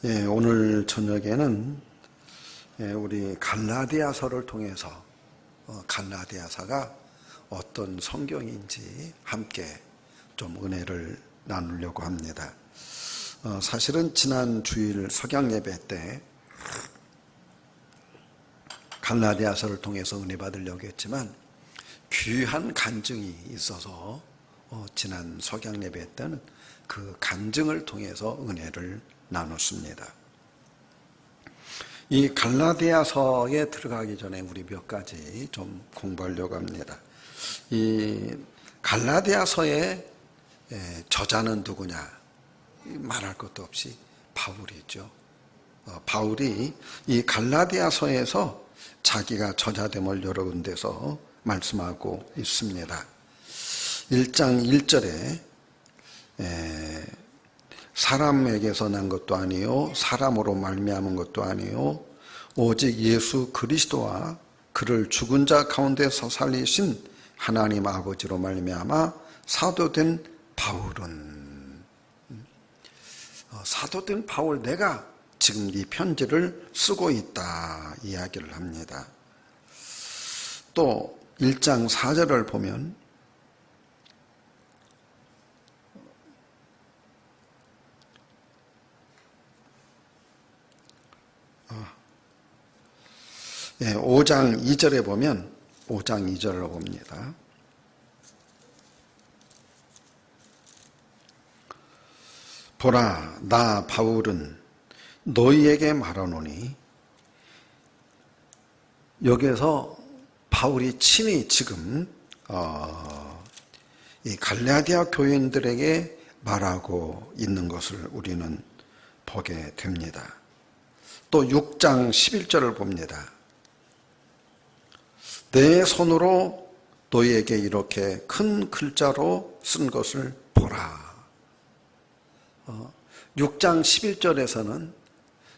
오늘 저녁에는 우리 갈라디아서를 통해서 갈라디아서가 어떤 성경인지 함께 좀 은혜를 나누려고 합니다. 사실은 지난 주일 석양 예배 때 갈라디아서를 통해서 은혜 받으려고 했지만 귀한 간증이 있어서 지난 석양 예배 때는 그 간증을 통해서 은혜를 나눴습니다. 이 갈라디아서에 들어가기 전에 우리 몇 가지 좀 공부하려고 합니다. 이 갈라디아서의 저자는 누구냐? 말할 것도 없이 바울이죠. 바울이 이 갈라디아서에서 자기가 저자됨을 여러 군데서 말씀하고 있습니다. 1장 1절에 사람에게서 난 것도 아니요 사람으로 말미암은 것도 아니요 오직 예수 그리스도와 그를 죽은 자 가운데서 살리신 하나님 아버지로 말미암아 사도된 바울은 사도된 바울 내가 지금 이 편지를 쓰고 있다 이야기를 합니다. 또 1장 4절을 보면 예, 5장 2절에 보면 5장 2절을 봅니다. 보라 나 바울은 너희에게 말하노니 여기에서 바울이 친히 지금 이 갈라디아 교인들에게 말하고 있는 것을 우리는 보게 됩니다. 또 6장 11절을 봅니다. 내 손으로 너희에게 이렇게 큰 글자로 쓴 것을 보라. 6장 11절에서는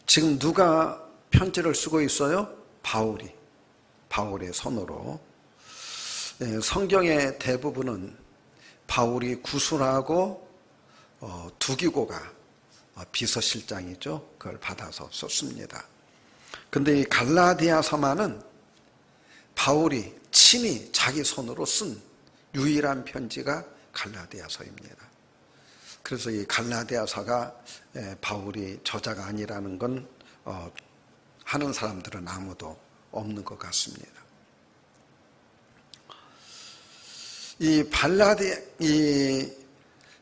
지금 누가 편지를 쓰고 있어요? 바울의 손으로. 성경의 대부분은 바울이 구술하고 두기고가 비서실장이죠. 그걸 받아서 썼습니다. 근데 이 갈라디아서만은 바울이 친히 자기 손으로 쓴 유일한 편지가 갈라디아서입니다. 그래서 이 갈라디아서가 바울이 저자가 아니라는 건 하는 사람들은 아무도 없는 것 같습니다. 이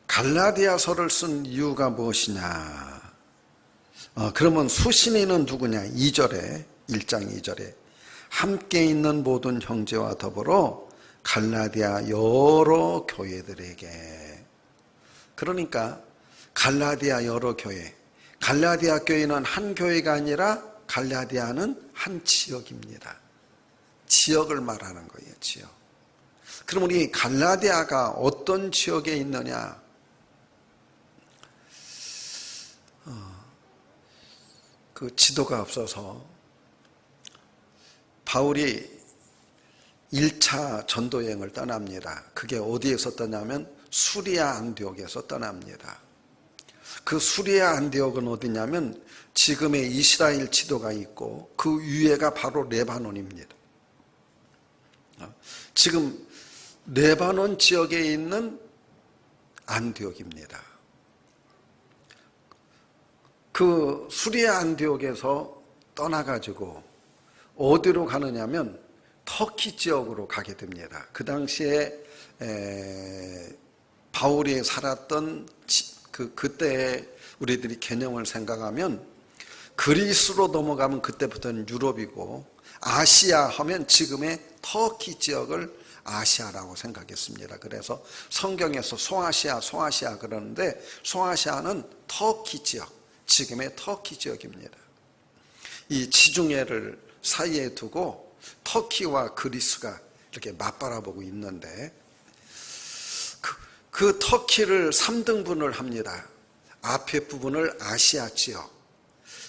갈라디아서를 쓴 이유가 무엇이냐? 그러면 수신인은 누구냐? 2장 2절에 함께 있는 모든 형제와 더불어 갈라디아 여러 교회들에게. 그러니까 갈라디아 여러 교회, 갈라디아 교회는 한 교회가 아니라 갈라디아는 한 지역입니다. 지역을 말하는 거예요. 지역. 그러면 이 갈라디아가 어떤 지역에 있느냐? 그 지도가 없어서 바울이 1차 전도여행을 떠납니다. 그게 어디에서 떠나면 수리아 안디옥에서 떠납니다. 그 수리아 안디옥은 어디냐면 지금의 이스라엘 지도가 있고 그 위에가 바로 레바논입니다. 지금 레바논 지역에 있는 안디옥입니다. 그 수리아 안디옥에서 떠나가지고 어디로 가느냐면 터키 지역으로 가게 됩니다. 그 당시에 바울이 살았던 그때 우리들이 개념을 생각하면 그리스로 넘어가면 그때부터는 유럽이고 아시아 하면 지금의 터키 지역을 아시아라고 생각했습니다. 그래서 성경에서 소아시아 그러는데 소아시아는 터키 지역, 지금의 터키 지역입니다. 이 지중해를 사이에 두고 터키와 그리스가 이렇게 맞바라보고 있는데 그 터키를 3등분을 합니다. 앞에 부분을 아시아 지역,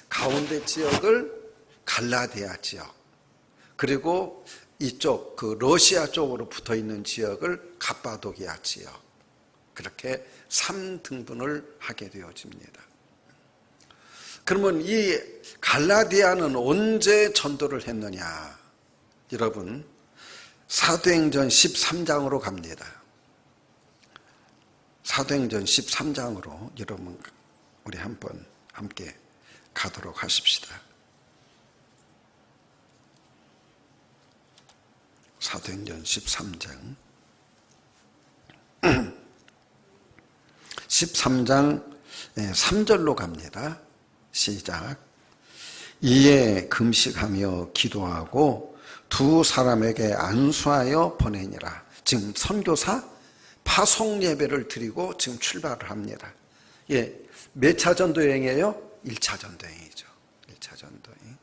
가운데 지역을 갈라디아 지역, 그리고 이쪽 그 러시아 쪽으로 붙어 있는 지역을 갑바도기아 지역, 그렇게 3등분을 하게 되어집니다. 그러면 이 갈라디아는 언제 전도를 했느냐? 여러분, 사도행전 13장으로 갑니다. 사도행전 13장으로 여러분 우리 한번 함께 가도록 하십시다. 사도행전 13장 13장 3절로 갑니다. 시작. 이에 금식하며 기도하고 두 사람에게 안수하여 보내니라. 지금 선교사 파송 예배를 드리고 지금 출발을 합니다. 예, 몇 차 전도 여행이에요? 1차 전도 여행이죠. 1차 전도 여행.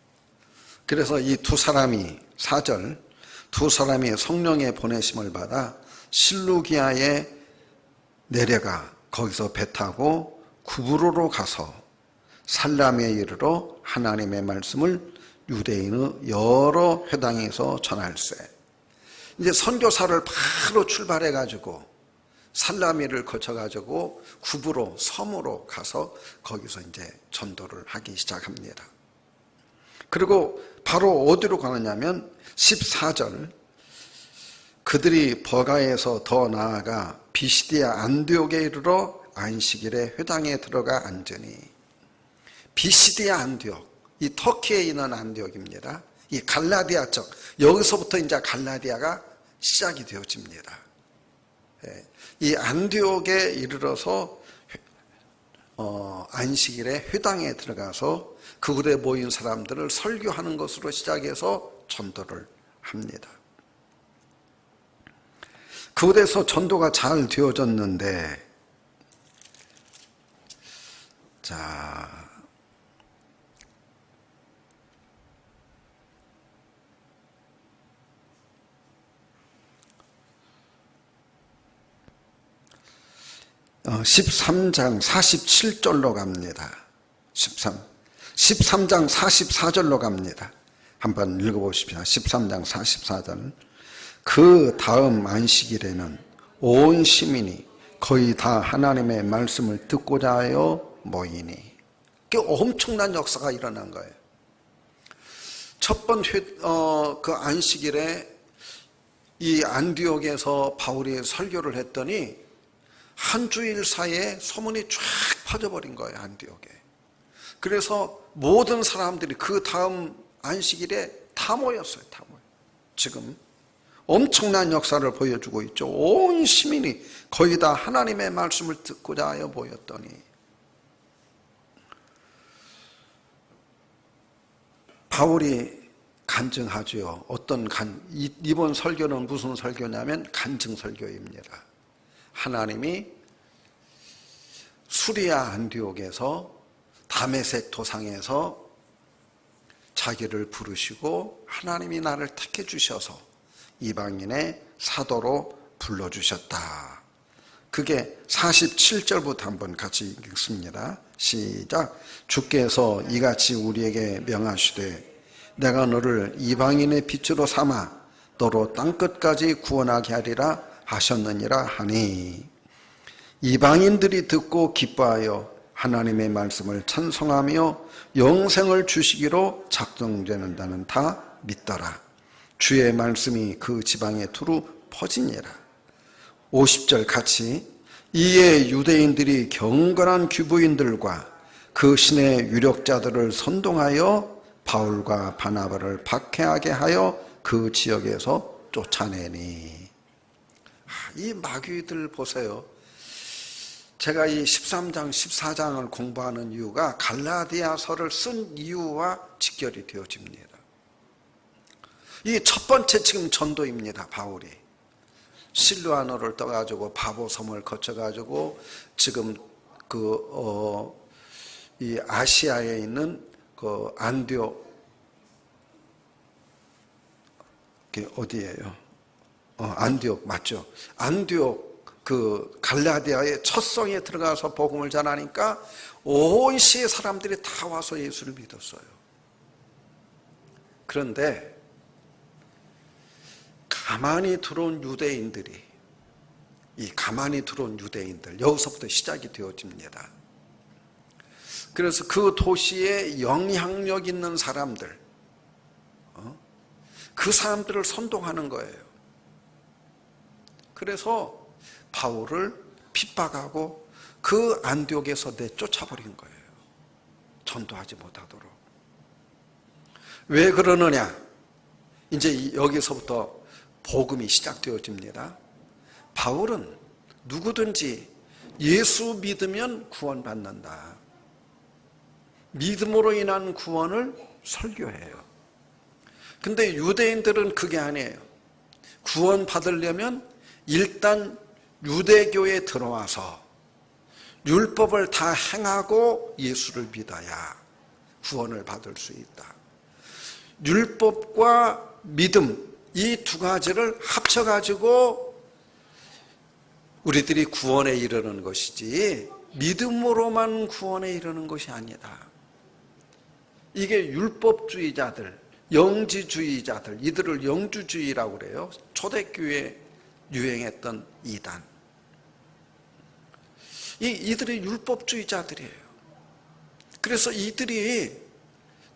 그래서 이 두 사람이 4절 두 사람이 성령의 보내심을 받아 실루기아에 내려가 거기서 배 타고 구브로로 가서 살라미에 이르러 하나님의 말씀을 유대인의 여러 회당에서 전할세. 이제 선교사를 바로 출발해 가지고 살라미를 거쳐 가지고 구브로 섬으로 가서 거기서 이제 전도를 하기 시작합니다. 그리고 바로 어디로 가느냐면 14절 그들이 버가에서 더 나아가 비시디아 안디옥에 이르러 안식일에 회당에 들어가 앉으니. 비시디아 안디옥, 이 터키에 있는 안디옥입니다. 이 갈라디아 쪽, 여기서부터 이제 갈라디아가 시작이 되어집니다. 이 안디옥에 이르러서 안식일에 회당에 들어가서 그곳에 모인 사람들을 설교하는 것으로 시작해서 전도를 합니다. 그곳에서 전도가 잘 되어졌는데, 자, 어, 13장 47절로 갑니다. 13장 44절로 갑니다. 한번 읽어보십시오. 13장 44절. 그 다음 안식일에는 온 시민이 거의 다 하나님의 말씀을 듣고자 하여 모이니. 엄청난 역사가 일어난 거예요. 첫 번 그 안식일에 이 안디옥에서 바울이 설교를 했더니 한 주일 사이에 소문이 쫙 퍼져버린 거예요, 안디옥에. 그래서 모든 사람들이 그 다음 안식일에 다 모였어요, 다 모여. 지금 엄청난 역사를 보여주고 있죠. 온 시민이 거의 다 하나님의 말씀을 듣고자 하여 모였더니 바울이 간증하죠. 이번 설교는 무슨 설교냐면 간증 설교입니다. 하나님이 수리아 안디옥에서 다메섹 도상에서 자기를 부르시고 하나님이 나를 택해 주셔서 이방인의 사도로 불러주셨다. 그게 47절부터 한번 같이 읽습니다. 시작. 주께서 이같이 우리에게 명하시되 내가 너를 이방인의 빛으로 삼아 너로 땅끝까지 구원하게 하리라 하셨느니라 하니, 이방인들이 듣고 기뻐하여 하나님의 말씀을 찬송하며 영생을 주시기로 작정되는다는 다 믿더라. 주의 말씀이 그 지방에 두루 퍼지니라. 50절 같이. 이에 유대인들이 경건한 규부인들과 그 신의 유력자들을 선동하여 바울과 바나바를 박해하게 하여 그 지역에서 쫓아내니. 이 마귀들 보세요. 제가 이 13장, 14장을 공부하는 이유가 갈라디아서를 쓴 이유와 직결이 되어집니다. 이 첫 번째 지금 전도입니다. 바울이 실루아노를 떠가지고 바보섬을 거쳐가지고 지금 이 아시아에 있는 그 안디옥, 어디예요? 안디옥 맞죠? 안디옥 그 갈라디아의 첫 성에 들어가서 복음을 전하니까 온 시의 사람들이 다 와서 예수를 믿었어요. 그런데 가만히 들어온 유대인들, 여기서부터 시작이 되어집니다. 그래서 그 도시에 영향력 있는 사람들, 그 사람들을 선동하는 거예요. 그래서 바울을 핍박하고 그 안디옥에서 내쫓아버린 거예요. 전도하지 못하도록. 왜 그러느냐? 이제 여기서부터 복음이 시작되어집니다. 바울은 누구든지 예수 믿으면 구원받는다. 믿음으로 인한 구원을 설교해요. 근데 유대인들은 그게 아니에요. 구원 받으려면 일단 유대교에 들어와서 율법을 다 행하고 예수를 믿어야 구원을 받을 수 있다. 율법과 믿음, 이 두 가지를 합쳐가지고 우리들이 구원에 이르는 것이지 믿음으로만 구원에 이르는 것이 아니다. 이게 율법주의자들, 영지주의자들, 이들을 영주주의라고 그래요. 초대교회에 유행했던 이단. 이들이 율법주의자들이에요. 그래서 이들이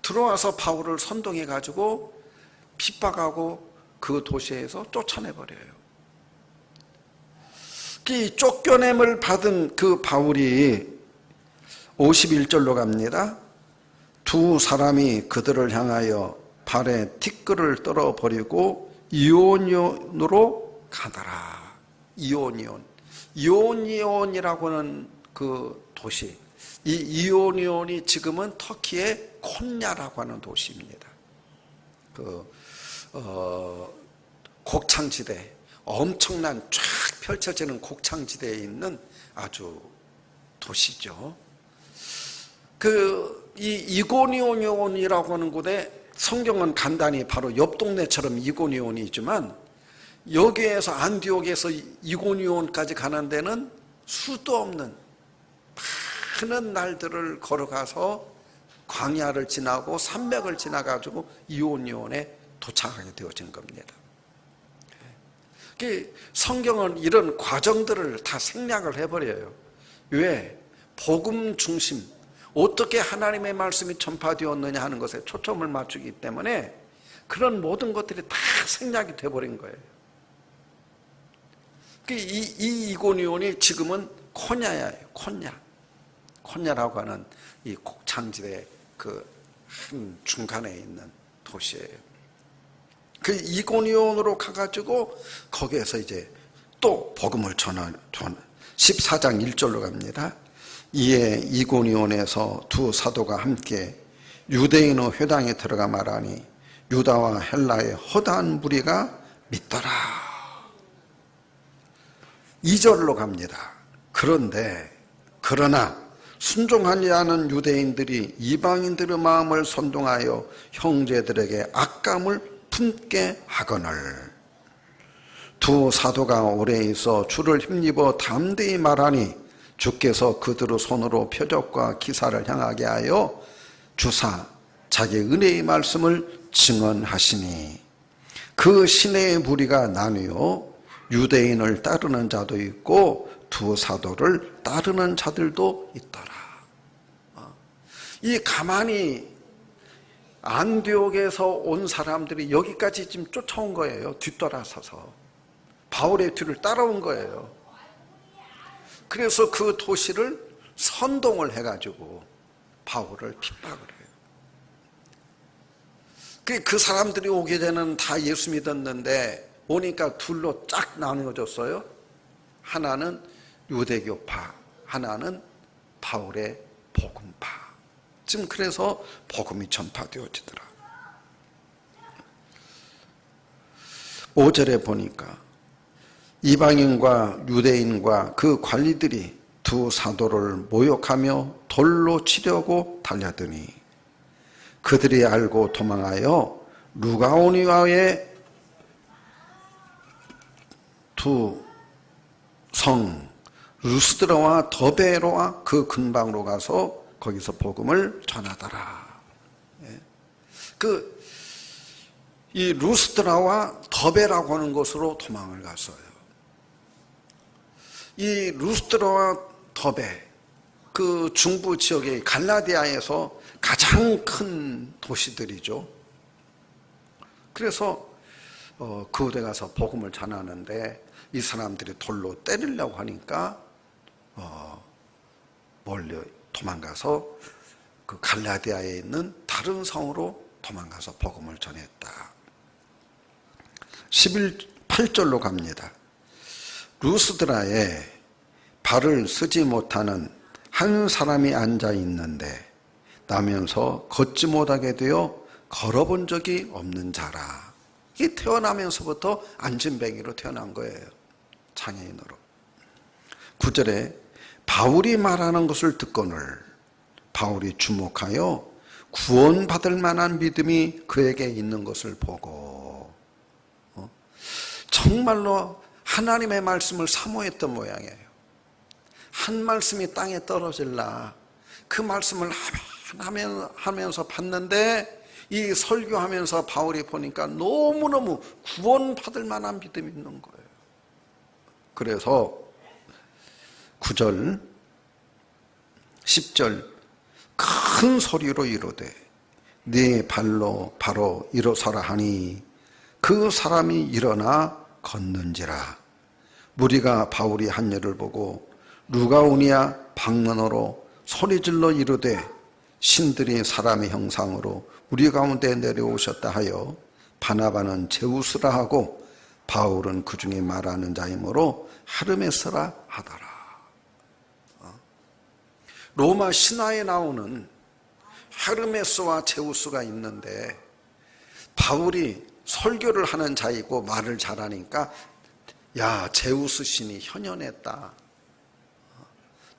들어와서 바울을 선동해가지고 핍박하고 그 도시에서 쫓아내버려요. 이 쫓겨냄을 받은 그 바울이 51절로 갑니다. 두 사람이 그들을 향하여 발에 티끌을 떨어버리고 이오니온으로 가더라. 이오니온이라고 하는 그 도시, 이 이오니온이 지금은 터키의 콘야라고 하는 도시입니다. 곡창지대, 엄청난 쫙 펼쳐지는 곡창지대에 있는 아주 도시죠. 이 이고니온이라고 하는 곳에 성경은 간단히 바로 옆 동네처럼 이고니온이 있지만 여기에서 안디옥에서 이고니온까지 가는 데는 수도 없는 많은 날들을 걸어가서 광야를 지나고 산맥을 지나가지고 이오니온에 도착하게 되어진 겁니다. 성경은 이런 과정들을 다 생략을 해버려요. 왜? 복음 중심, 어떻게 하나님의 말씀이 전파되었느냐 하는 것에 초점을 맞추기 때문에 그런 모든 것들이 다 생략이 돼버린 거예요. 이 이고니온이 지금은 콘야예요. 콘야라고 하는 이 곡창지대 그 한 중간에 있는 도시예요. 그 이고니온으로 가가지고 거기에서 이제 또 복음을 전하 14장 1절로 갑니다. 이에 이고니온에서 두 사도가 함께 유대인의 회당에 들어가 말하니 유다와 헬라의 허다한 무리가 믿더라. 2절로 갑니다. 그러나 순종하지 않은 유대인들이 이방인들의 마음을 선동하여 형제들에게 악감을 품게 하거늘 두 사도가 오래 있어 주를 힘입어 담대히 말하니 주께서 그들의 손으로 표적과 기사를 향하게 하여 주사 자기 은혜의 말씀을 증언하시니 그 시내의 무리가 나뉘어 유대인을 따르는 자도 있고 두 사도를 따르는 자들도 있더라. 이 가만히 안디옥에서 온 사람들이 여기까지 지금 쫓아온 거예요. 뒤돌아서서 바울의 뒤를 따라온 거예요. 그래서 그 도시를 선동을 해가지고 바울을 핍박을 해요. 그 사람들이 오게 되는 다 예수 믿었는데 오니까 둘로 쫙 나누어졌어요. 하나는 유대교파, 하나는 바울의 복음파. 지금 그래서 복음이 전파되어지더라. 5절에 보니까 이방인과 유대인과 그 관리들이 두 사도를 모욕하며 돌로 치려고 달려드니 그들이 알고 도망하여 루가오니아의 두 성 루스드라와 더베로와 그 근방으로 가서 거기서 복음을 전하더라. 이 루스드라와 더베라고 하는 곳으로 도망을 갔어요. 이 루스드라와 더베, 그 중부 지역의 갈라디아에서 가장 큰 도시들이죠. 그래서 그곳에 가서 복음을 전하는데 이 사람들이 돌로 때리려고 하니까 멀리 도망가서 그 갈라디아에 있는 다른 성으로 도망가서 복음을 전했다. 8절로 갑니다. 루스드라에 발을 쓰지 못하는 한 사람이 앉아 있는데 나면서 걷지 못하게 되어 걸어본 적이 없는 자라. 이게 태어나면서부터 안진뱅이로 태어난 거예요. 장애인으로. 9절에 바울이 말하는 것을 듣거늘 바울이 주목하여 구원받을 만한 믿음이 그에게 있는 것을 보고 정말로 하나님의 말씀을 사모했던 모양이에요. 한 말씀이 땅에 떨어질라 그 말씀을 하면서 봤는데 이 설교하면서 바울이 보니까 너무너무 구원받을 만한 믿음이 있는 거예요. 그래서 9절 10절 큰 소리로 이르되 네 발로 바로 일어서라 하니 그 사람이 일어나 걷는지라. 무리가 바울이 한 일을 보고 루가오니아 방언어로 소리질러 이르되 신들이 사람의 형상으로 우리 가운데 내려오셨다 하여 바나바는 제우스라 하고 바울은 그 중에 말하는 자이므로 하르메스라 하더라. 로마 신화에 나오는 하르메스와 제우스가 있는데 바울이 설교를 하는 자이고 말을 잘하니까 야 제우스 신이 현현했다.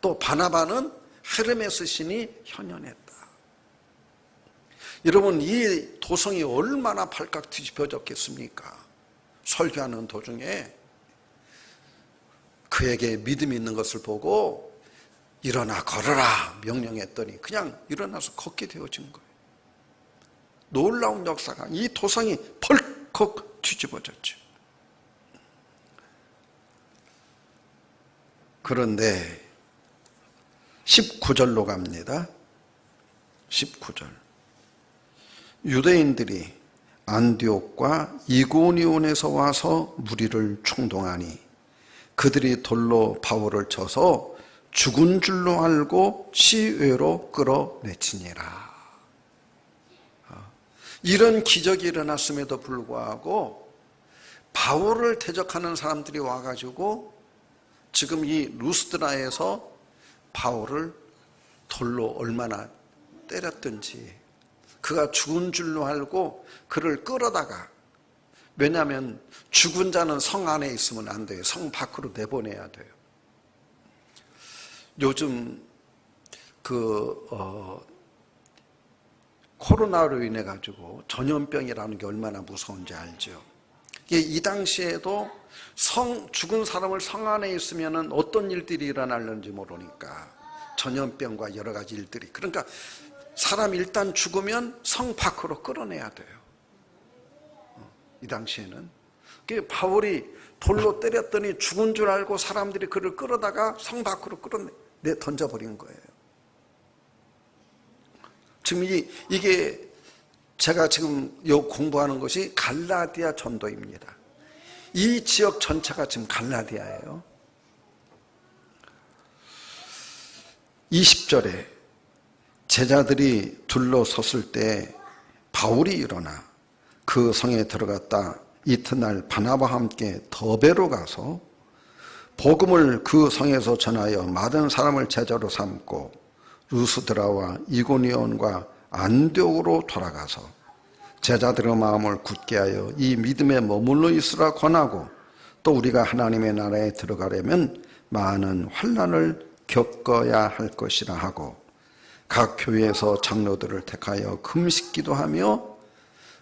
또 바나바는 헤르메스 신이 현현했다. 여러분 이 도성이 얼마나 발칵 뒤집혀졌겠습니까? 설교하는 도중에 그에게 믿음이 있는 것을 보고 일어나 걸어라 명령했더니 그냥 일어나서 걷게 되어진 거예요. 놀라운 역사가 이 도성이 벌컥 뒤집어졌죠. 그런데 19절로 갑니다. 19절 유대인들이 안디옥과 이고니온에서 와서 무리를 충동하니 그들이 돌로 바울을 쳐서 죽은 줄로 알고 시외로 끌어내치니라. 이런 기적이 일어났음에도 불구하고 바울을 대적하는 사람들이 와가지고 지금 이 루스드라에서 바울을 돌로 얼마나 때렸든지 그가 죽은 줄로 알고 그를 끌어다가, 왜냐하면 죽은 자는 성 안에 있으면 안 돼요. 성 밖으로 내보내야 돼요. 요즘 코로나로 인해 가지고 전염병이라는 게 얼마나 무서운지 알죠. 이 당시에도 죽은 사람을 성 안에 있으면은 어떤 일들이 일어날는지 모르니까 전염병과 여러 가지 일들이, 그러니까 사람 일단 죽으면 성 밖으로 끌어내야 돼요. 이 당시에는 바울이 돌로 때렸더니 죽은 줄 알고 사람들이 그를 끌어다가 성 밖으로 던져버린 거예요. 지금 이게 제가 지금 공부하는 것이 갈라디아 전도입니다. 이 지역 전체가 지금 갈라디아예요. 20절에 제자들이 둘러섰을 때 바울이 일어나 그 성에 들어갔다 이튿날 바나바와 함께 더베로 가서 복음을 그 성에서 전하여 많은 사람을 제자로 삼고 루스드라와 이고니온과 안디옥으로 돌아가서 제자들의 마음을 굳게 하여 이 믿음에 머물러 있으라 권하고, 또 우리가 하나님의 나라에 들어가려면 많은 환난을 겪어야 할 것이라 하고 각 교회에서 장로들을 택하여 금식 기도하며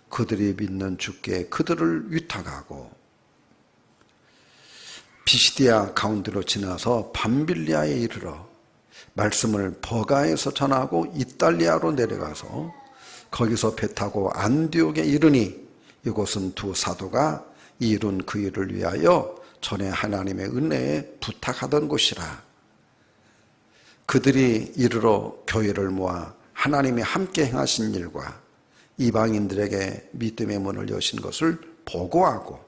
그들이 믿는 주께 그들을 위탁하고 비시디아 가운데로 지나서 밤빌리아에 이르러 말씀을 버가에서 전하고 이탈리아로 내려가서 거기서 배 타고 안디옥에 이르니 이곳은 두 사도가 이룬 그 일을 위하여 전에 하나님의 은혜에 부탁하던 곳이라. 그들이 이르러 교회를 모아 하나님이 함께 행하신 일과 이방인들에게 믿음의 문을 여신 것을 보고하고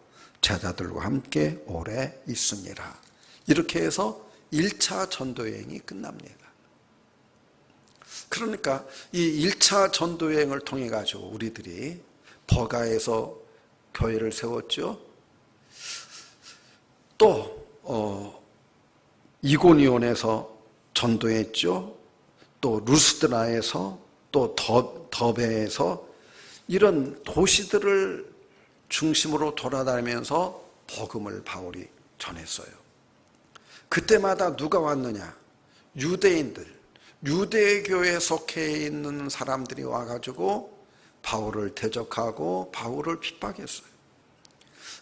제자들과 함께 오래 있으니라. 이렇게 해서 1차 전도여행이 끝납니다. 그러니까 이 1차 전도여행을 통해 가지고 우리들이 버가에서 교회를 세웠죠. 또 이고니온에서 전도했죠. 또 루스드라에서 또 더베에서 이런 도시들을 중심으로 돌아다니면서 복음을 바울이 전했어요. 그때마다 누가 왔느냐? 유대인들, 유대교에 속해 있는 사람들이 와가지고 바울을 대적하고 바울을 핍박했어요.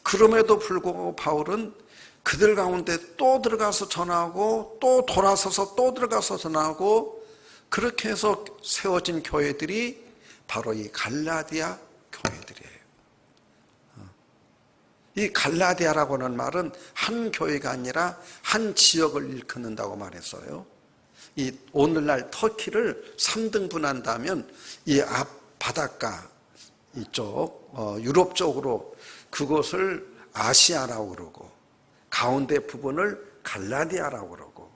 그럼에도 불구하고 바울은 그들 가운데 또 들어가서 전하고 또 돌아서서 또 들어가서 전하고 그렇게 해서 세워진 교회들이 바로 이 갈라디아 교회들이에요. 이 갈라디아라고 하는 말은 한 교회가 아니라 한 지역을 일컫는다고 말했어요. 이 오늘날 터키를 3등분한다면 이 앞 바닷가 이쪽 유럽 쪽으로 그곳을 아시아라고 그러고 가운데 부분을 갈라디아라고 그러고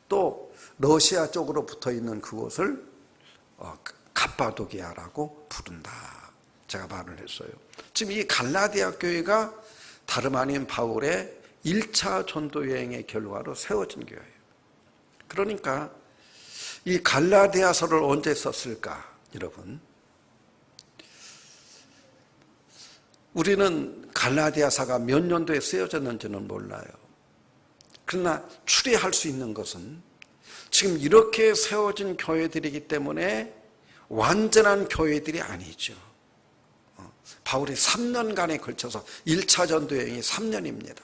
또 러시아 쪽으로 붙어 있는 그곳을 갑바도기아라고 부른다. 제가 말을 했어요. 지금 이 갈라디아 교회가 다름 아닌 바울의 1차 전도 여행의 결과로 세워진 교회예요. 그러니까 이 갈라디아서를 언제 썼을까, 여러분? 우리는 갈라디아서가 몇 년도에 쓰여졌는지는 몰라요. 그러나 추리할 수 있는 것은 지금 이렇게 세워진 교회들이기 때문에 완전한 교회들이 아니죠. 바울이 3년간에 걸쳐서 1차 전도 여행이 3년입니다.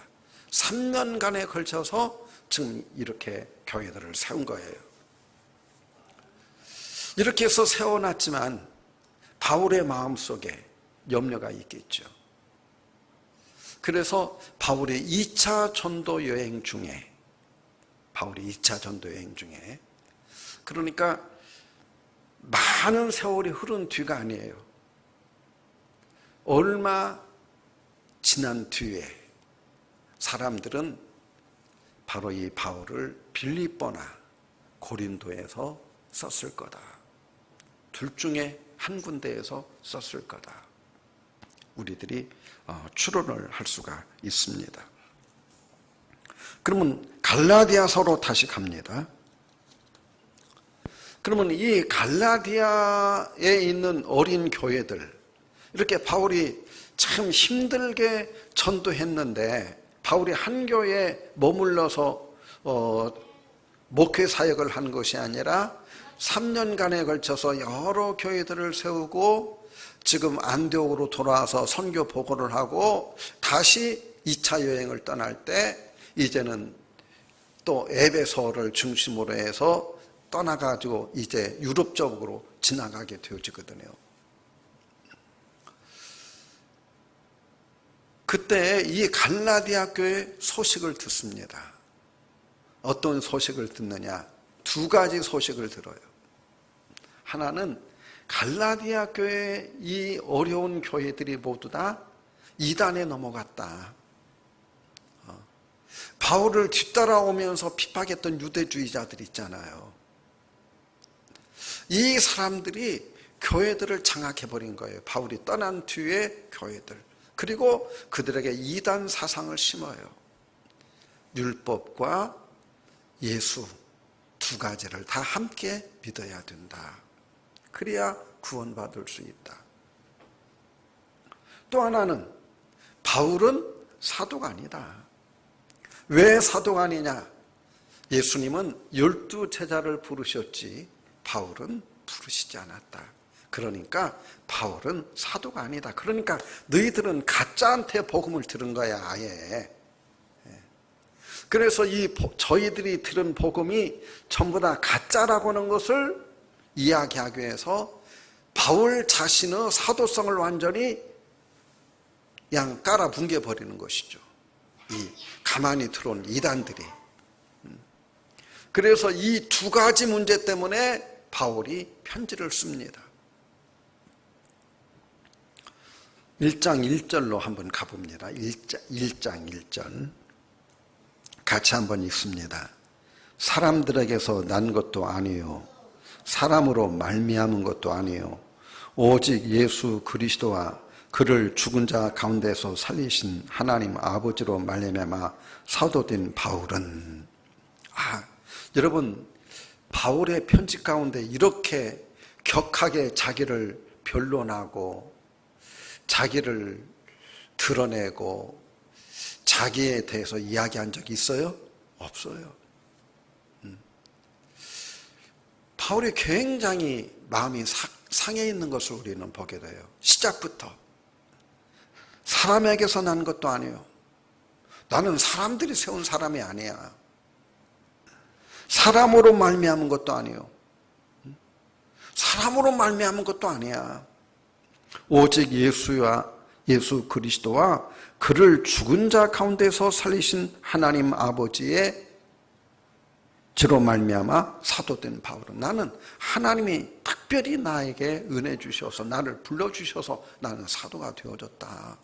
3년간에 걸쳐서 지금 이렇게 교회들을 세운 거예요. 이렇게 해서 세워놨지만 바울의 마음속에 염려가 있겠죠. 그래서 바울의 2차 전도 여행 중에 그러니까 많은 세월이 흐른 뒤가 아니에요. 얼마 지난 뒤에 사람들은 바로 이 바울을 빌립보나 고린도에서 썼을 거다. 둘 중에 한 군데에서 썼을 거다. 우리들이 추론을 할 수가 있습니다. 그러면 갈라디아서로 다시 갑니다. 그러면 이 갈라디아에 있는 어린 교회들, 이렇게 바울이 참 힘들게 전도했는데 바울이 한 교회에 머물러서 목회 사역을 한 것이 아니라 3년간에 걸쳐서 여러 교회들을 세우고 지금 안디옥으로 돌아와서 선교 보고를 하고 다시 2차 여행을 떠날 때 이제는 또 에베소를 중심으로 해서 떠나가지고 이제 유럽 쪽으로 지나가게 되어지거든요. 그때 이 갈라디아 교회 소식을 듣습니다. 어떤 소식을 듣느냐? 두 가지 소식을 들어요. 하나는 갈라디아 교회 이 어려운 교회들이 모두 다 이단에 넘어갔다. 바울을 뒤따라오면서 핍박했던 유대주의자들 있잖아요. 이 사람들이 교회들을 장악해버린 거예요. 바울이 떠난 뒤에 교회들. 그리고 그들에게 이단 사상을 심어요. 율법과 예수 두 가지를 다 함께 믿어야 된다. 그래야 구원받을 수 있다. 또 하나는 바울은 사도가 아니다. 왜 사도가 아니냐? 예수님은 12 제자를 부르셨지 바울은 부르시지 않았다. 그러니까 바울은 사도가 아니다. 그러니까 너희들은 가짜한테 복음을 들은 거야, 아예. 그래서 저희들이 들은 복음이 전부 다 가짜라고 하는 것을 이야기하기 위해서 바울 자신의 사도성을 완전히 그냥 깔아 뭉개버리는 것이죠. 이 가만히 들어온 이단들이. 그래서 이 두 가지 문제 때문에 바울이 편지를 씁니다. 1장 1절로 한번 가봅니다. 1장 1절 같이 한번 읽습니다. 사람들에게서 난 것도 아니요 사람으로 말미암은 것도 아니요 오직 예수 그리스도와 그를 죽은 자 가운데서 살리신 하나님 아버지로 말미암아 사도된 바울은 여러분 바울의 편지 가운데 이렇게 격하게 자기를 변론하고 자기를 드러내고 자기에 대해서 이야기한 적이 있어요? 없어요. 바울이 굉장히 마음이 상해 있는 것을 우리는 보게 돼요. 시작부터 사람에게서 난 것도 아니에요. 나는 사람들이 세운 사람이 아니야. 사람으로 말미암은 것도 아니에요. 사람으로 말미암은 것도 아니야. 오직 예수 그리스도와 그를 죽은 자 가운데서 살리신 하나님 아버지의 저로 말미암아 사도된 바울은 나는 하나님이 특별히 나에게 은혜 주셔서 나를 불러주셔서 나는 사도가 되어졌다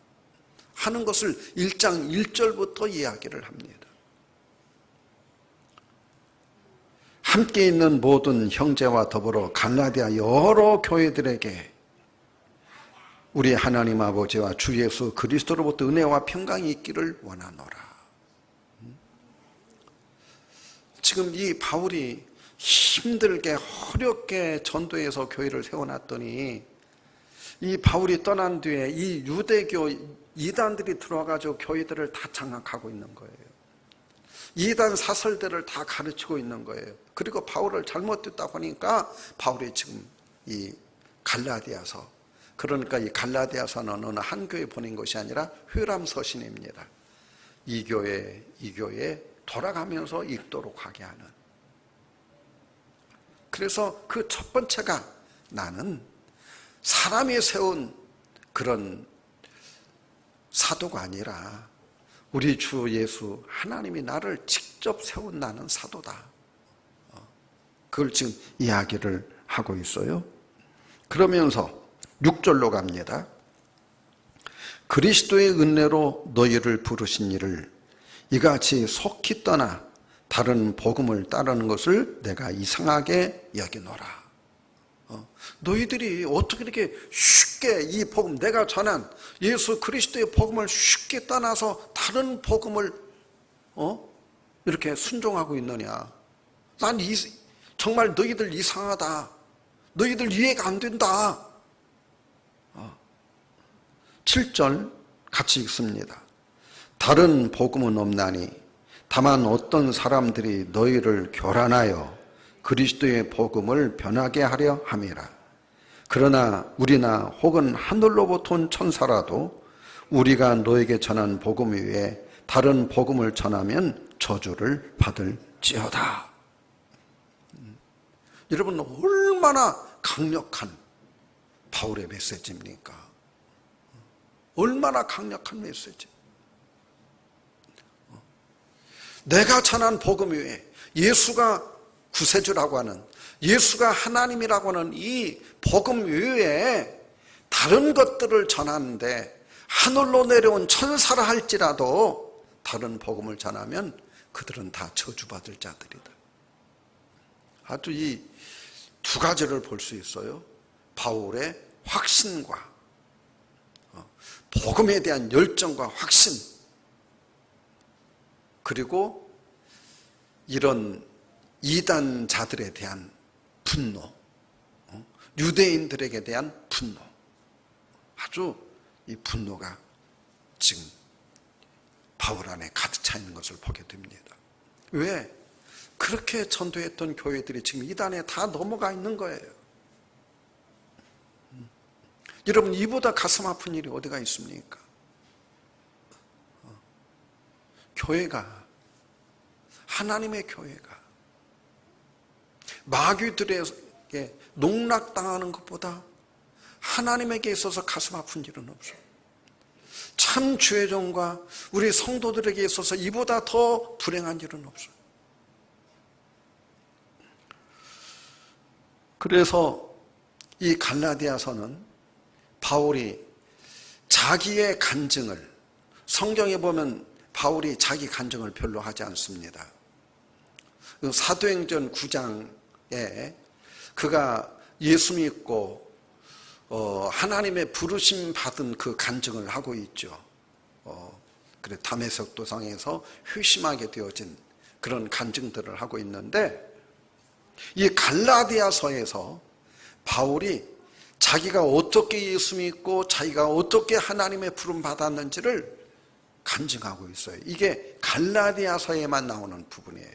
하는 것을 1장 1절부터 이야기를 합니다. 함께 있는 모든 형제와 더불어 갈라디아 여러 교회들에게 우리 하나님 아버지와 주 예수 그리스도로부터 은혜와 평강이 있기를 원하노라. 지금 이 바울이 힘들게 어렵게 전도해서 교회를 세워놨더니 이 바울이 떠난 뒤에 이 유대교 이단들이 들어와가지고 교회들을 다 장악하고 있는 거예요. 이단 사설들을 다 가르치고 있는 거예요. 그리고 바울을 잘못 듣다고 하니까 바울이 지금 이 갈라디아서, 그러니까 이 갈라디아서는 어느 한 교회 보낸 것이 아니라 회람 서신입니다. 이 교회에 돌아가면서 읽도록 하게 하는. 그래서 그 첫 번째가 나는 사람이 세운 그런 사도가 아니라 우리 주 예수 하나님이 나를 직접 세운 나는 사도다. 그걸 지금 이야기를 하고 있어요. 그러면서 6절로 갑니다. 그리스도의 은혜로 너희를 부르신 이를 이같이 속히 떠나 다른 복음을 따르는 것을 내가 이상하게 여기노라. 너희들이 어떻게 이렇게 쉽게 이 복음, 내가 전한 예수 그리스도의 복음을 쉽게 떠나서 다른 복음을 이렇게 순종하고 있느냐. 난 정말 너희들 이상하다. 너희들 이해가 안 된다. 7절 같이 읽습니다. 다른 복음은 없나니 다만 어떤 사람들이 너희를 교란하여 그리스도의 복음을 변하게 하려 함이라. 그러나 우리나 혹은 하늘로부터 온 천사라도 우리가 너에게 전한 복음 외에 다른 복음을 전하면 저주를 받을지어다. 여러분 얼마나 강력한 바울의 메시지입니까? 얼마나 강력한 메시지. 내가 전한 복음 외에 예수가 구세주라고 하는, 예수가 하나님이라고 하는 이 복음 외에 다른 것들을 전하는데 하늘로 내려온 천사라 할지라도 다른 복음을 전하면 그들은 다 저주받을 자들이다. 아주 이 두 가지를 볼 수 있어요. 바울의 확신과 복음에 대한 열정과 확신, 그리고 이런 이단자들에 대한 분노, 유대인들에게 대한 분노, 아주 이 분노가 지금 바울 안에 가득 차 있는 것을 보게 됩니다. 왜? 그렇게 전도했던 교회들이 지금 이단에 다 넘어가 있는 거예요. 여러분, 이보다 가슴 아픈 일이 어디가 있습니까? 교회가, 하나님의 교회가 마귀들에게 농락당하는 것보다 하나님에게 있어서 가슴 아픈 일은 없어요. 참 주의종과 우리 성도들에게 있어서 이보다 더 불행한 일은 없어요. 그래서 이 갈라디아서는 바울이 자기의 간증을, 성경에 보면 바울이 자기 간증을 별로 하지 않습니다. 사도행전 9장에 그가 예수 믿고 하나님의 부르심 받은 그 간증을 하고 있죠. 그래 다메섹 도상에서 회심하게 되어진 그런 간증들을 하고 있는데, 이 갈라디아서에서 바울이 자기가 어떻게 예수 믿고 자기가 어떻게 하나님의 부름 받았는지를 간증하고 있어요. 이게 갈라디아서에만 나오는 부분이에요.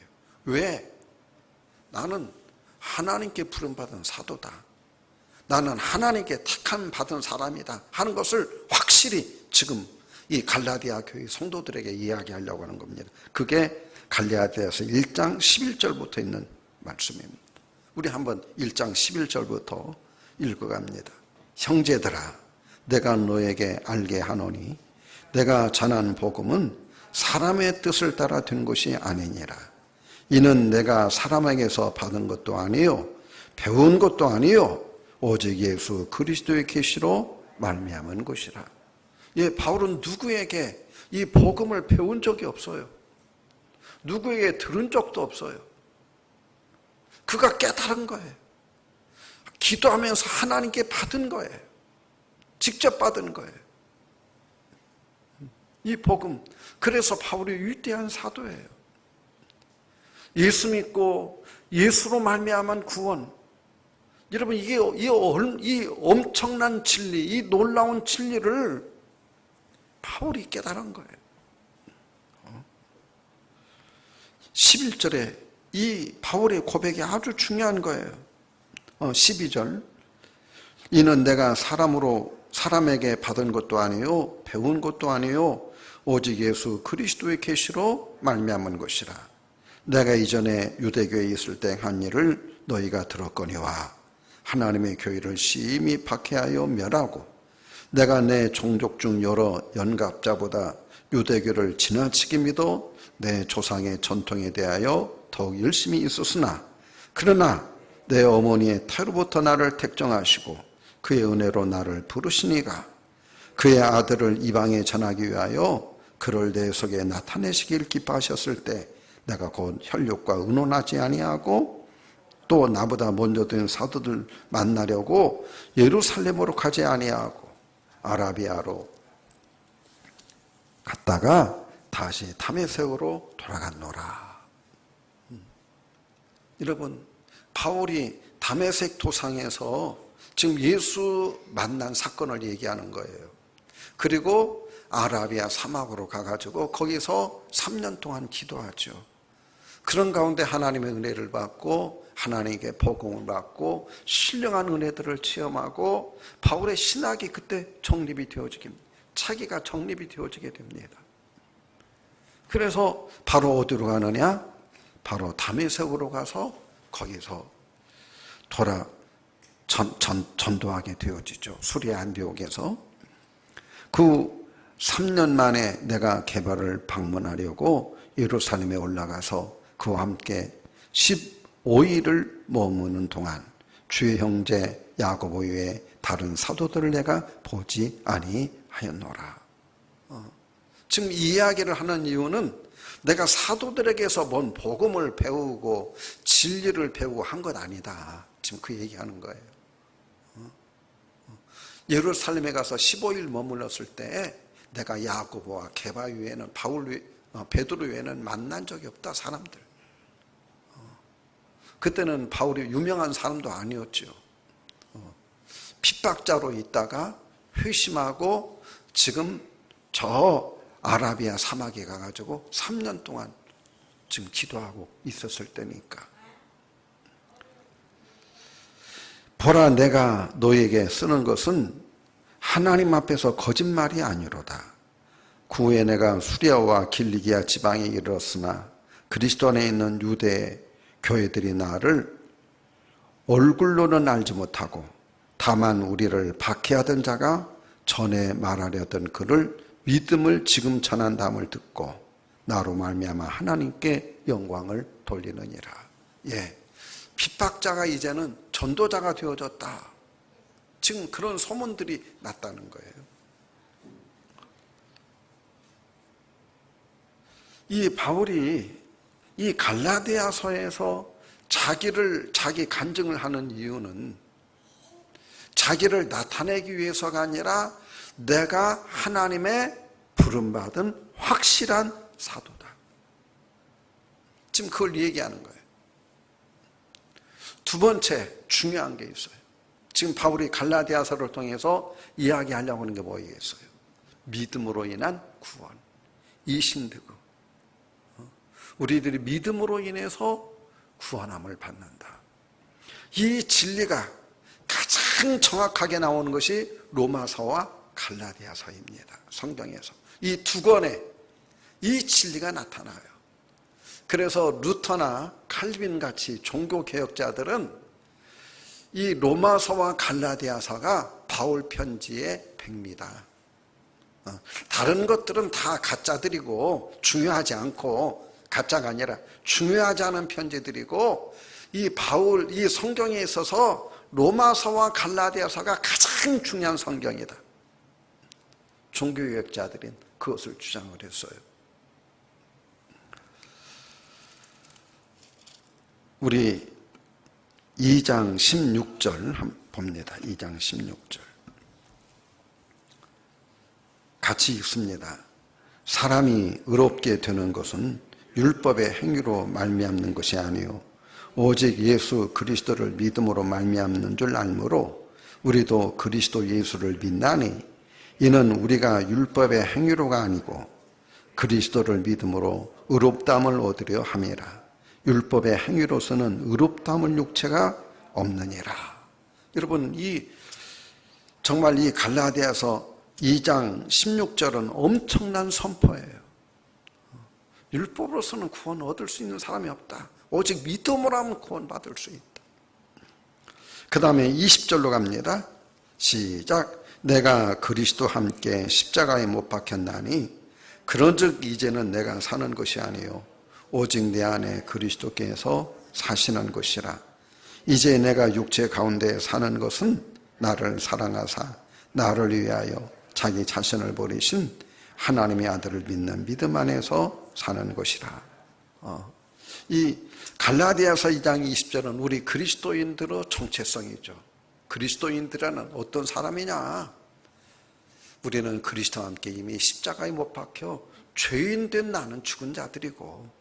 왜? 나는 하나님께 부름 받은 사도다, 나는 하나님께 택함 받은 사람이다 하는 것을 확실히 지금 이 갈라디아 교회 성도들에게 이야기하려고 하는 겁니다. 그게 갈라디아서 1장 11절부터 있는 말씀입니다. 우리 한번 1장 11절부터 읽어갑니다. 형제들아, 내가 너에게 알게 하노니 내가 전한 복음은 사람의 뜻을 따라 된 것이 아니니라. 이는 내가 사람에게서 받은 것도 아니요 배운 것도 아니요 오직 예수 그리스도의 계시로 말미암은 것이라. 예, 바울은 누구에게 이 복음을 배운 적이 없어요. 누구에게 들은 적도 없어요. 그가 깨달은 거예요. 기도하면서 하나님께 받은 거예요. 직접 받은 거예요. 이 복음. 그래서 바울이 위대한 사도예요. 예수 믿고 예수로 말미암은 구원. 여러분, 이 엄청난 진리, 이 놀라운 진리를 바울이 깨달은 거예요. 11절에 이 바울의 고백이 아주 중요한 거예요. 12절. 이는 내가 사람에게 받은 것도 아니요 배운 것도 아니요 오직 예수 그리스도의 계시로 말미암은 것이라. 내가 이전에 유대교에 있을 때 한 일을 너희가 들었거니와 하나님의 교회를 심히 박해하여 멸하고 내가 내 종족 중 여러 연갑자보다 유대교를 지나치게 믿어 내 조상의 전통에 대하여 더욱 열심히 있었으나 그러나 내 어머니의 태로부터 나를 택정하시고 그의 은혜로 나를 부르시니가 그의 아들을 이방에 전하기 위하여 그를 내 속에 나타내시길 기뻐하셨을 때 내가 곧 혈육과 의논하지 아니하고 또 나보다 먼저 된 사도들 만나려고 예루살렘으로 가지 아니하고 아라비아로 갔다가 다시 다메섹으로 돌아갔노라. 여러분, 바울이 다메섹 도상에서 지금 예수 만난 사건을 얘기하는 거예요. 그리고 아라비아 사막으로 가가지고 거기서 3년 동안 기도하죠. 그런 가운데 하나님의 은혜를 받고 하나님께 복음을 받고 신령한 은혜들을 체험하고 바울의 신학이 그때 정립이 되어지게, 차기가 정립이 되어지게 됩니다. 그래서 바로 어디로 가느냐? 바로 다메섹으로 가서 거기서 전도하게 되어지죠. 수리아 안디옥에서. 그 3년 만에 내가 게바를 방문하려고 예루살렘에 올라가서 그와 함께 15일을 머무는 동안 주의 형제 야고보 외에 다른 사도들을 내가 보지 아니하였노라. 지금 이 이야기를 하는 이유는 내가 사도들에게서 뭔 복음을 배우고 진리를 배우고 한 것 아니다. 지금 그 얘기하는 거예요. 예루살렘에 가서 15일 머물렀을 때 내가 야고보와 게바 외에는 베드로 외에는 만난 적이 없다, 사람들. 그때는 바울이 유명한 사람도 아니었죠. 핍박자로 있다가 회심하고 지금 저 아라비아 사막에 가가지고 3년 동안 지금 기도하고 있었을 때니까. 보라, 내가 너에게 쓰는 것은 하나님 앞에서 거짓말이 아니로다. 그 후에 내가 수리아와 길리기아 지방에 이르렀으나 그리스도 안에 있는 유대 교회들이 나를 얼굴로는 알지 못하고 다만 우리를 박해하던 자가 전에 말하려던 그를 믿음을 지금 전한다함을 듣고 나로 말미암아 하나님께 영광을 돌리느니라. 예, 핍박자가 이제는 전도자가 되어졌다. 지금 그런 소문들이 났다는 거예요. 이 바울이 이 갈라디아서에서 자기 간증을 하는 이유는 자기를 나타내기 위해서가 아니라 내가 하나님의 부름받은 확실한 사도다. 지금 그걸 얘기하는 거예요. 두 번째 중요한 게 있어요. 지금 바울이 갈라디아서를 통해서 이야기하려고 하는 게 뭐겠어요? 믿음으로 인한 구원, 이신득음. 우리들이 믿음으로 인해서 구원함을 받는다. 이 진리가 가장 정확하게 나오는 것이 로마서와 갈라디아서입니다. 성경에서 이 두 권에 이 진리가 나타나요. 그래서 루터나 칼빈 같이 종교 개혁자들은 이 로마서와 갈라디아서가 바울 편지의 백미다. 다른 것들은 다 가짜들이고 중요하지 않고, 가짜가 아니라 중요하지 않은 편지들이고, 이 바울, 이 성경에 있어서 로마서와 갈라디아서가 가장 중요한 성경이다. 종교개혁자들은 그것을 주장을 했어요. 우리 2장 16절 봅니다. 2장 16절 같이 읽습니다. 사람이 의롭게 되는 것은 율법의 행위로 말미암는 것이 아니요 오직 예수 그리스도를 믿음으로 말미암는 줄 알므로 우리도 그리스도 예수를 믿나니 이는 우리가 율법의 행위로가 아니고 그리스도를 믿음으로 의롭다함을 얻으려 함이라. 율법의 행위로서는 의롭다함을 육체가 없느니라. 여러분, 정말 이 갈라디아서 2장 16절은 엄청난 선포예요. 율법으로서는 구원 얻을 수 있는 사람이 없다. 오직 믿음으로 하면 구원받을 수 있다. 그 다음에 20절로 갑니다. 시작. 내가 그리스도와 함께 십자가에 못 박혔나니 그런즉 이제는 내가 사는 것이 아니요 오직 내 안에 그리스도께서 사시는 것이라. 이제 내가 육체 가운데 사는 것은 나를 사랑하사 나를 위하여 자기 자신을 버리신 하나님의 아들을 믿는 믿음 안에서 사는 것이라. 이 갈라디아서 2장 20절은 우리 그리스도인들의 정체성이죠. 그리스도인들은 어떤 사람이냐? 우리는 그리스도와 함께 이미 십자가에 못 박혀 죄인된 나는 죽은 자들이고,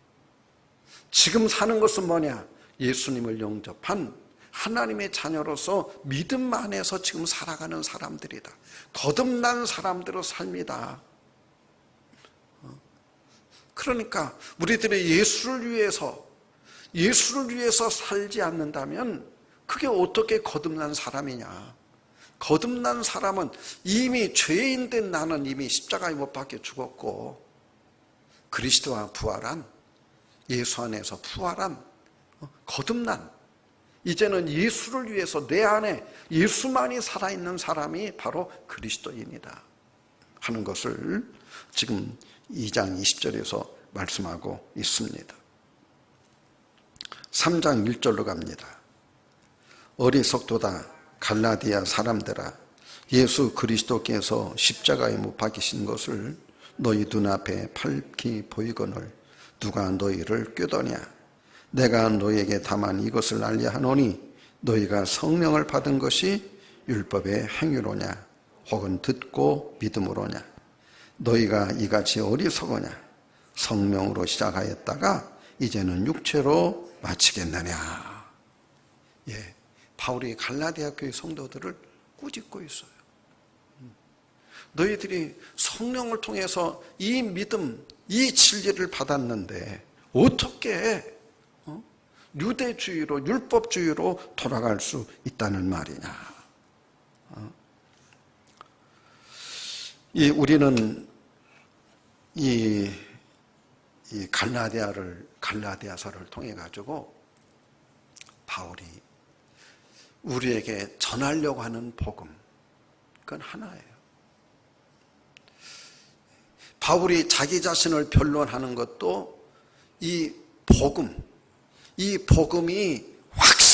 지금 사는 것은 뭐냐? 예수님을 영접한 하나님의 자녀로서 믿음 안에서 지금 살아가는 사람들이다. 거듭난 사람들의 삶이다. 그러니까 우리들이 예수를 위해서 살지 않는다면 그게 어떻게 거듭난 사람이냐? 거듭난 사람은 이미 죄인된 나는 이미 십자가에 못 박혀 죽었고, 그리스도와 부활한, 예수 안에서 부활한, 거듭난, 이제는 예수를 위해서 내 안에 예수만이 살아있는 사람이 바로 그리스도인이다 하는 것을 지금 2장 20절에서 말씀하고 있습니다. 3장 1절로 갑니다. 어리석도다 갈라디아 사람들아, 예수 그리스도께서 십자가에 못 박히신 것을 너희 눈앞에 밝히 보이거늘 누가 너희를 꾀더냐? 내가 너희에게 다만 이것을 알려 하노니 너희가 성령을 받은 것이 율법의 행위로냐 혹은 듣고 믿음으로냐? 너희가 이같이 어리석으냐? 성령으로 시작하였다가 이제는 육체로 마치겠느냐? 예, 바울이 갈라디아 교회 성도들을 꾸짖고 있어요. 너희들이 성령을 통해서 이 믿음, 이 진리를 받았는데 어떻게 유대주의로, 율법주의로 돌아갈 수 있다는 말이냐? 우리는 이 갈라디아서를 통해 가지고 바울이 우리에게 전하려고 하는 복음, 그건 하나예요. 바울이 자기 자신을 변론하는 것도 이 복음이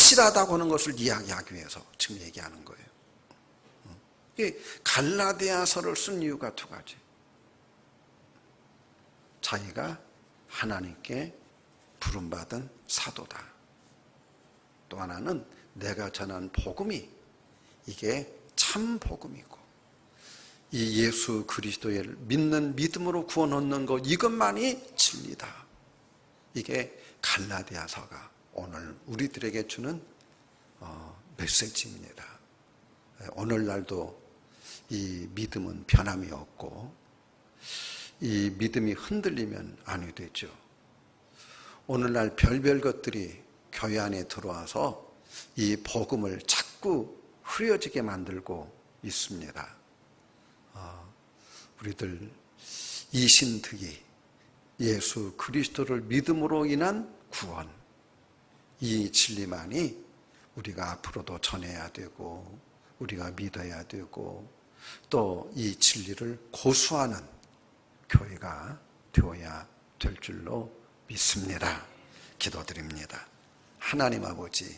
확실하다고 하는 것을 이야기하기 위해서 지금 얘기하는 거예요. 이게 갈라디아서를 쓴 이유가 두 가지. 자기가 하나님께 부름받은 사도다. 또 하나는 내가 전한 복음이 이게 참 복음이고 이 예수 그리스도를 믿는 믿음으로 구원 얻는 것 이것만이 진리다. 이게 갈라디아서가 오늘 우리들에게 주는 메시지입니다. 오늘날도 이 믿음은 변함이 없고 이 믿음이 흔들리면 아니 되죠. 오늘날 별별 것들이 교회 안에 들어와서 이 복음을 자꾸 흐려지게 만들고 있습니다. 우리들 이신득이 예수 그리스도를 믿음으로 인한 구원, 이 진리만이 우리가 앞으로도 전해야 되고 우리가 믿어야 되고 또 이 진리를 고수하는 교회가 되어야 될 줄로 믿습니다. 기도드립니다. 하나님 아버지,